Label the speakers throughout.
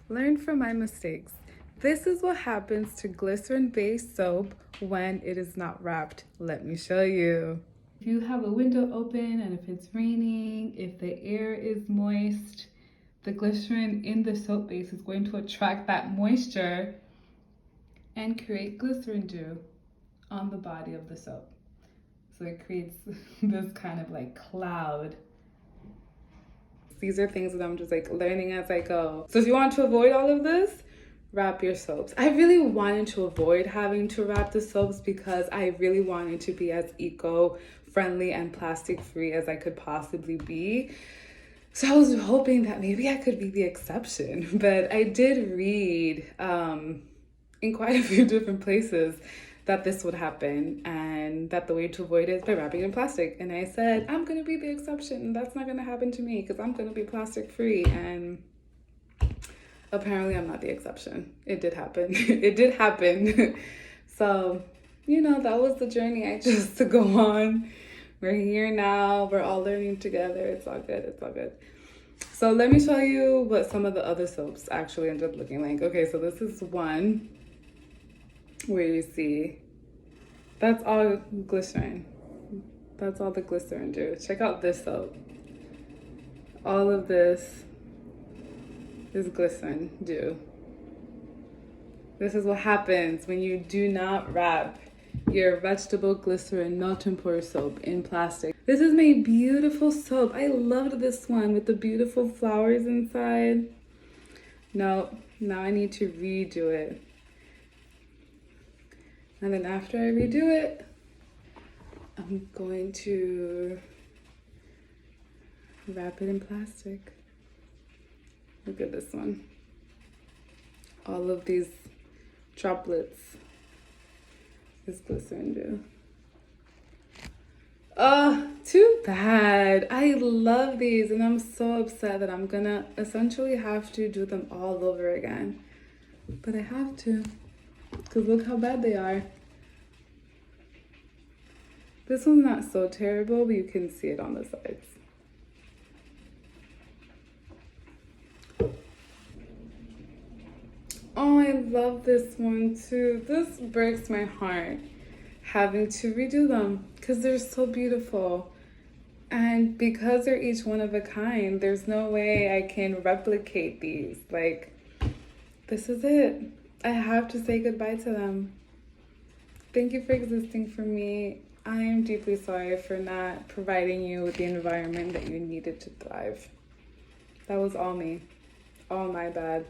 Speaker 1: Learn from my mistakes. This is what happens to glycerin-based soap when it is not wrapped. Let me show you. If you have a window open and if it's raining, if the air is moist, the glycerin in the soap base is going to attract that moisture and create glycerin dew on the body of the soap. So it creates this kind of like cloud. These are things that I'm just like learning as I go. So if you want to avoid all of this, wrap your soaps. I really wanted to avoid having to wrap the soaps because I really wanted to be as eco-friendly and plastic-free as I could possibly be. So I was hoping that maybe I could be the exception, but I did read in quite a few different places that this would happen and that the way to avoid it is by wrapping it in plastic. And I said, I'm gonna be the exception. That's not gonna happen to me because I'm gonna be plastic free. And apparently I'm not the exception. It did happen. It did happen. So, you know, that was the journey I chose to go on. We're here now. We're all learning together. It's all good. It's all good. So let me show you what some of the other soaps actually end up looking like. Okay, so this is one where you see that's all glycerin. That's all the glycerin do. Check out this soap. All of this is glycerin dew. This is what happens when you do not wrap your vegetable glycerin melt and pour soap in plastic. This is my beautiful soap. I loved this one with the beautiful flowers inside. No, now I need to redo it. And then after I redo it, I'm going to wrap it in plastic. Look at this one. All of these droplets is glycerin dew. Oh, too bad. I love these and I'm so upset that I'm gonna essentially have to do them all over again. But I have to, because look how bad they are. This one's not so terrible, but you can see it on the sides. Oh, I love this one too. This breaks my heart having to redo them because they're so beautiful. And because they're each one of a kind, there's no way I can replicate these. Like, this is it. I have to say goodbye to them. Thank you for existing for me. I am deeply sorry for not providing you with the environment that you needed to thrive. That was all me. All my bad.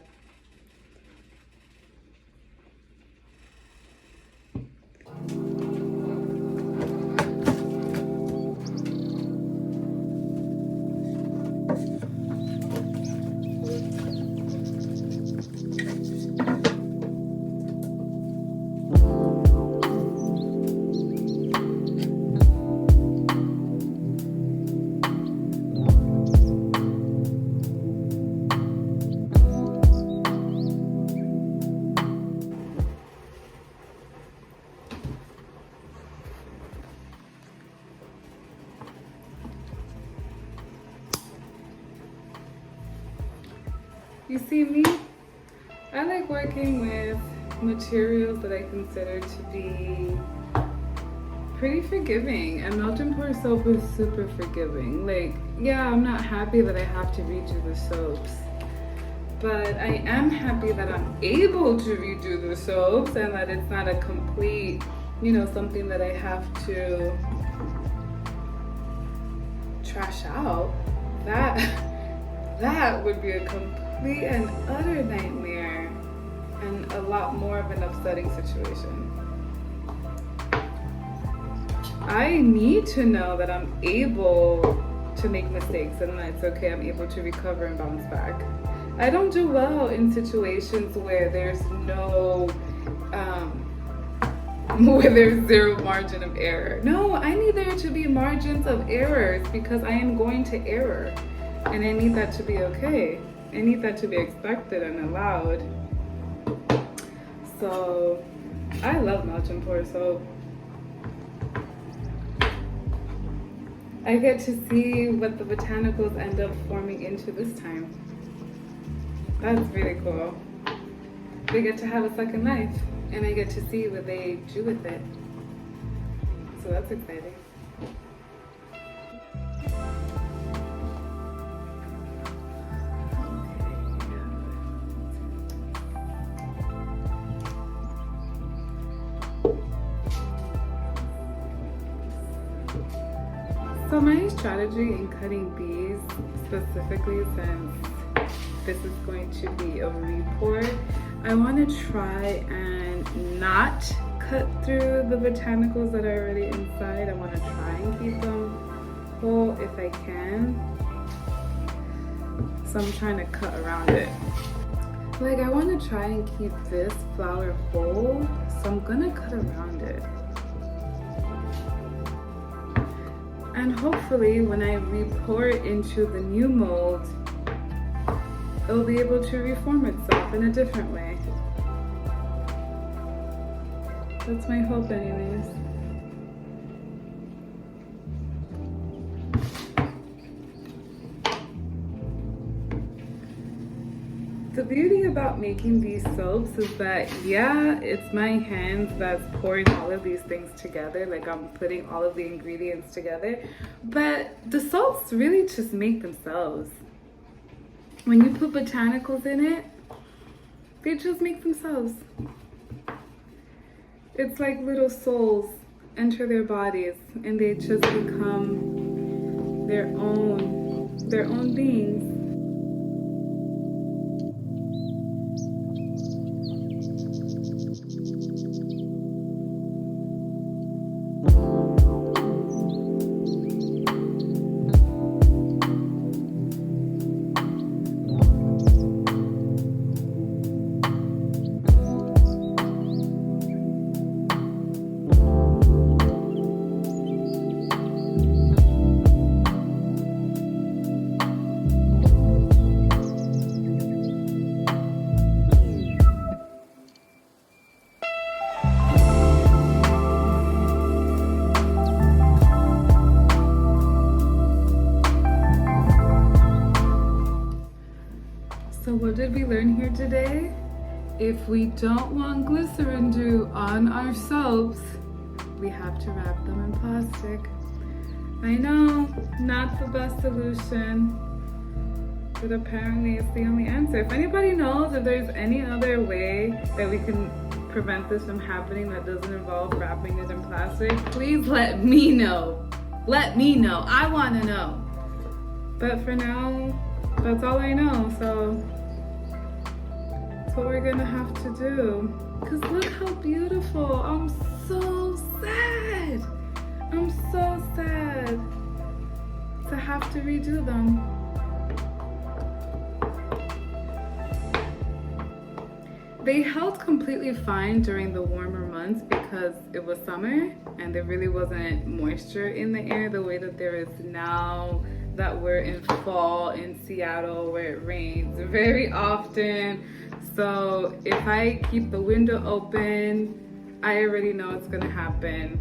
Speaker 1: You see me? I like working with materials that I consider to be pretty forgiving, and melt and pour soap is super forgiving. Like, yeah, I'm not happy that I have to redo the soaps, but I am happy that I'm able to redo the soaps and that it's not a complete, you know, something that I have to trash out. That would be a complete and utter nightmare and a lot more of an upsetting situation. I need to know that I'm able to make mistakes and that it's okay, I'm able to recover and bounce back. I don't do well in situations where there's no, where there's zero margin of error. No, I need there to be margins of errors because I am going to error. And I need that to be okay. I need that to be expected and allowed. So, I love melt and pour soap. I get to see what the botanicals end up forming into this time. That's really cool. They get to have a second life, and I get to see what they do with it. So that's exciting. So my strategy in cutting these, specifically since this is going to be a report, I want to try and not cut through the botanicals that are already inside. I want to try and keep them whole if I can. So I'm trying to cut around it. Like, I want to try and keep this flower whole, so I'm gonna cut around it. And hopefully when I re-pour it into the new mold, it'll be able to reform itself in a different way. That's my hope anyways. The beauty about making these soaps is that, yeah, it's my hands that's pouring all of these things together, like I'm putting all of the ingredients together, but the soaps really just make themselves. When you put botanicals in it, they just make themselves. It's like little souls enter their bodies and they just become their own beings. So what did we learn here today? If we don't want glycerin dew on our soaps, we have to wrap them in plastic. I know, not the best solution, but apparently it's the only answer. If anybody knows if there's any other way that we can prevent this from happening that doesn't involve wrapping it in plastic, please let me know. Let me know. I want to know. But for now, that's all I know, so that's what we're gonna have to do. Because look how beautiful. I'm so sad. I'm so sad to have to redo them. They held completely fine during the warmer months because it was summer and there really wasn't moisture in the air the way that there is now that we're in fall in Seattle where it rains very often. So if I keep the window open, I already know it's gonna happen.